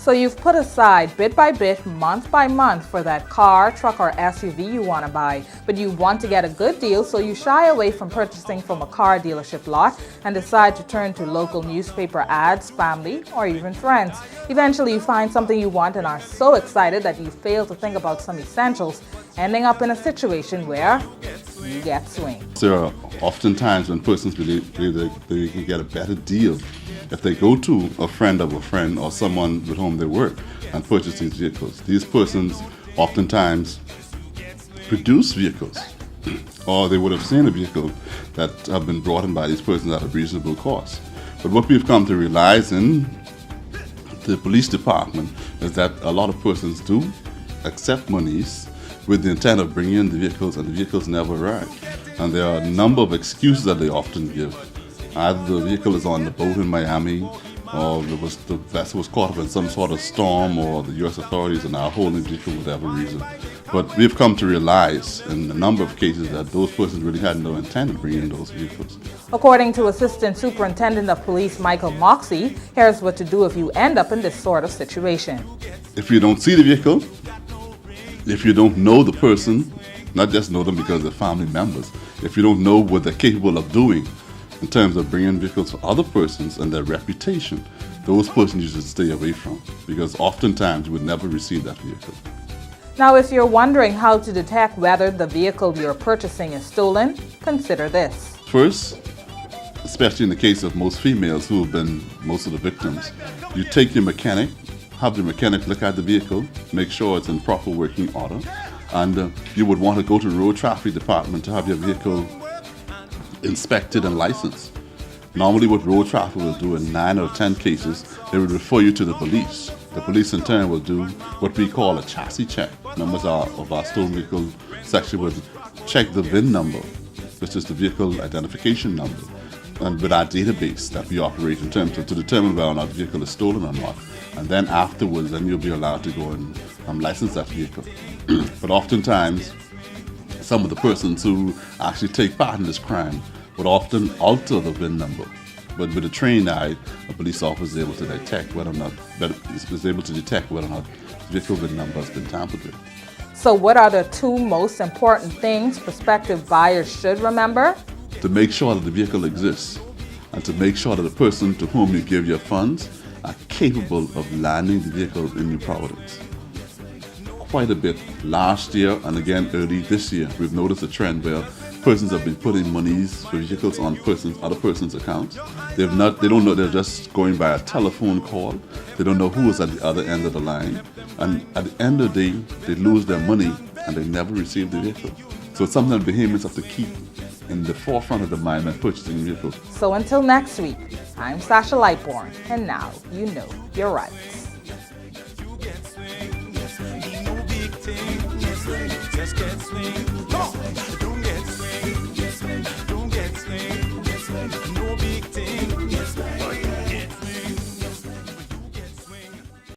So you've put aside bit by bit, month by month for that car, truck, or SUV you want to buy, but you want to get a good deal, so you shy away from purchasing from a car dealership lot and decide to turn to local newspaper ads, family, or even friends. Eventually you find something you want and are so excited that you fail to think about some essentials, ending up in a situation where you get swinged. There are often times when persons believe they can get a better deal if they go to a friend of a friend or someone with whom they work and purchase these vehicles. These persons oftentimes produce vehicles, or they would have seen a vehicle that have been brought in by these persons at a reasonable cost. But what we've come to realize in the police department is that a lot of persons do accept monies with the intent of bringing in the vehicles, and the vehicles never arrive. And there are a number of excuses that they often give. Either the vehicle is on the boat in Miami, or the vessel was caught up in some sort of storm, or the U.S. authorities are now holding the vehicle for whatever reason. But we've come to realize in a number of cases that those persons really had no intent of bringing in those vehicles. According to Assistant Superintendent of Police Michael Moxey, here's what to do if you end up in this sort of situation. If you don't see the vehicle, if you don't know the person, not just know them because they're family members, if you don't know what they're capable of doing in terms of bringing vehicles for other persons and their reputation, those persons you should stay away from, because oftentimes you would never receive that vehicle. Now, if you're wondering how to detect whether the vehicle you're purchasing is stolen, consider this. First, especially in the case of most females who have been most of the victims, you take your mechanic, have the mechanic look at the vehicle, make sure it's in proper working order, and you would want to go to the road traffic department to have your vehicle inspected and licensed. Normally what road traffic will do in 9 or 10 cases, they would refer you to the police. The police in turn will do what we call a chassis check. Members of our stolen vehicle section would check the VIN number, which is the vehicle identification number, and with our database that we operate in terms of to determine whether or not the vehicle is stolen or not. And then afterwards, then you'll be allowed to go and license that vehicle. But oftentimes, some of the persons who actually take part in this crime would often alter the VIN number. But with a trained eye, a police officer is able to detect whether or not the vehicle VIN number has been tampered with. So what are the two most important things prospective buyers should remember? To make sure that the vehicle exists, and to make sure that the person to whom you give your funds are capable of landing the vehicle in New Providence. Quite a bit last year and again early this year, we've noticed a trend where persons have been putting monies for vehicles on other persons' accounts. They don't know, they're just going by a telephone call. They don't know who is at the other end of the line. And at the end of the day, they lose their money and they never receive the vehicle. So it's something that Bahamians have to keep in the forefront of the mind when purchasing vehicles. So until next week, I'm Sasha Lightbourne, and now you know your rights. Just get swing.